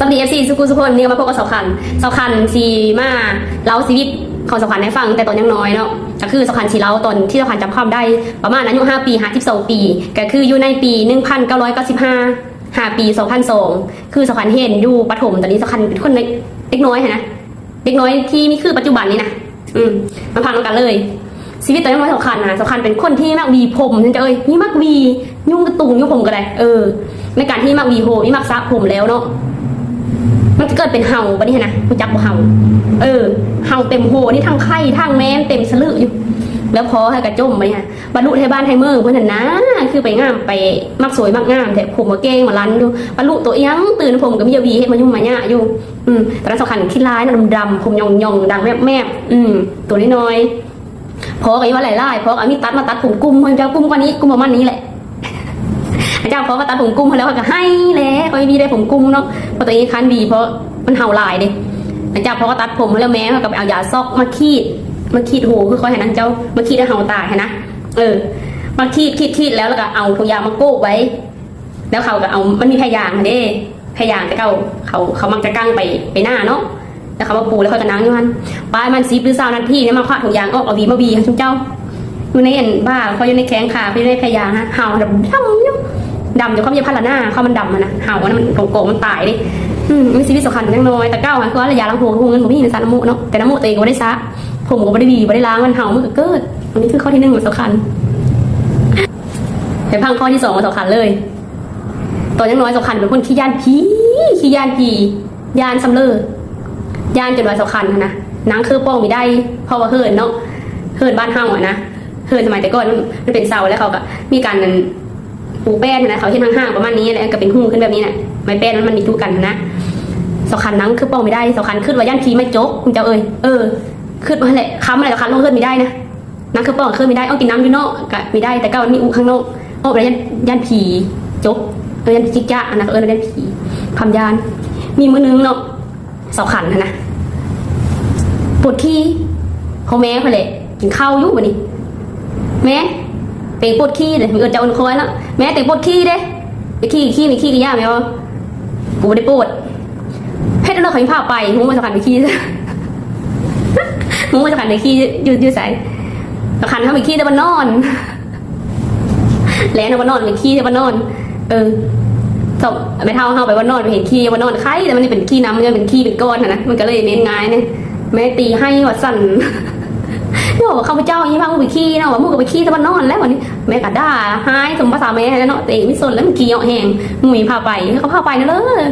สวัสดีFC สุกุสุคนนี่มาพบกับสาวคันสีมาเล่าชีวิตของสาวคันให้ฟังแต่ตอนยังน้อยเนาะก็คือสาวคันสีเล่าตอนที่สาวคันจำความได้ประมาณอายุ5 ปี52 ปีก็คืออยู่ในปี1995 5 ปี 2002คือสาวคันเห็นอยู่ประถมตอนนี้สาวคันเป็นคนเด็กน้อยนะเด็กน้อยที่มีคือปัจจุบันนี้นะมาพังกันเลยชีวิตตอนยังน้อยสาวคันเป็นคนที่มักวีผมฉันจะนี่มักวียุ่งกระตุงยุ่งผมก็ได้ในการที่มักวีโฮนี่มักสระผมแล้วเนาะมันจะเกิดเป็นเห่าปะนี่นะกูจักบ่เห่าเห่าเต็มโหนี่ทั้งไข่ทั้งแม้นเต็มสลืออยู่แล้วพอให้กระจมไปเนี่ยบรรลุไทยบ้านไทยเมืองเพื่อนนะคือไปงามไปมักสวยมักงามแต่ผมมาเก้งมาลันอยู่บรรลุตัวยังตื่นผมกับมีวีให้มายุ่งมาเนี่ยอยู่แต่ละสำคัญคิดร้ายนะดำผมยองดังแม่ตัวน้อยพอกับยี่ว่าหลายพอกับมีตัดมาตัดผมกุ้มเจ้ากุ้มกว่านี้กุ้มประมาณนี้แหละเจ้าพอก็ตัดผมกุ้มแล้วก็ให้แล้วก็มีได้ผมกุ้มเนาะพอตัวเองคันบีเพราะมันเห่าลายเด้เจ้าพอก็ตัดผมแล้วแม่ก็ไปเอายาซอกมาขีดหูคือคอยเห็นนั่นเจ้ามาขีดแล้วเห่าตายเห็นนะมาขีดแล้วก็เอาถุงยางมาโก้ไว้แล้วเขาก็เอามันมีแพรยางเด้แพรยางแต่เขามักจะกั้งไปหน้าเนาะแล้วเขามาปูแล้วเขาจะนั่งอยู่มันปลายมัน10 หรือ20 นาทีเนี่ยมาคว้าถุงยางออกเอาวีมาบีค่ะชุบเจ้าอยู่ในเอ็นบ้าเขาอยู่ในแข้งขาเขาอยู่ในแพรยางฮะเห่าดำอยู่ดำจนเขาไม่พันละหน้าเขามันดำนะเห่ามันโกงมันตายดิมีชีวิตสำคัญยังน้อยแต่เก้าคือระยะล้างหัวเงินผมไม่เห็นสารน้ำมูเนาะแต่น้ำมูตัวเองก็ไม่ได้ซักผมก็ไม่ได้บีไม่ได้ล้างมันเห่ามันก็เกิดอันนี้คือข้อที่1ของสำคัญแต่พังข้อที่2ของสำคัญเลยตอนยังน้อยสำคัญเป็นคนขี้ยานผียานสำเร็จยานจนว่าสำคัญนะนางคือป้องไม่ได้เพราะว่าเฮิร์นเนาะเฮิร์นบ้านเฮาอ่ะนะเฮิร์นสมัยแต่ก่อนมันเป็นเสาแล้วเขาก็มีการปูแป้นนะเขาเห็นห่างๆประมาณนี้แล้วก็เป็นหูขึ้นแบบนี้นะไม้แป้นมันมีทุกกันนะสำคัญนั่งคือป้องไม่ได้สำคัญขึ้นว่าย่านผีไม่โจ๊กคุณเจ้าขึ้นมาแหละค้ำอะไรสำคัญลงขึ้นไม่ได้นะนั่งคือป้องขึ้นไม่ได้เอากินน้ำอยู่นอกก็ไม่ได้แต่ก็มีอูข้างนอกไปย่านผีโจ๊กย่านจิกจ้านะย่านผีคำยานมีมือนึงเนาะสำคัญนะปวดขี้เขาแม่เขาเลยกินข้าวยุ่งกว่านี้แม่เตะปวดขี้เลยมีจะอุ่นคอยแล้วแม่เตะปวดขี้เด้ไปขี้กี่ย่าไหมวะกูไม่ได้ปวดเพชรเลิกเขาพาไปมึงมาสำคัญไปขี้มึงมาสำคัญไปขี้ยืดใส่สำคัญเขาไปขี้แต่วันนอนแล้ววันนอนไปขี้แต่วันนอนศพไม่เท่าเขาไปวันนอนไปเห็นขี้วันนอนไข่แต่มันเป็นขี้น้ำมันเป็นขี้เป็นก้อนนะมันก็เลยเม้นง่ายเนี่ยแม่ตีให้วัดสั่นนี่บอกว่าข้าพเจ้ายี่พังไปขี้นะว่ามึงก็ไปขี้แต่วันนอนแล้ววันนี้แม่กัดด่าหายสมภาษาแม่แล้วเนาะแต่ไม่สนแล้วมันขี้เหาะแห้งมึงมีพาไปเขาพาไปนะเลย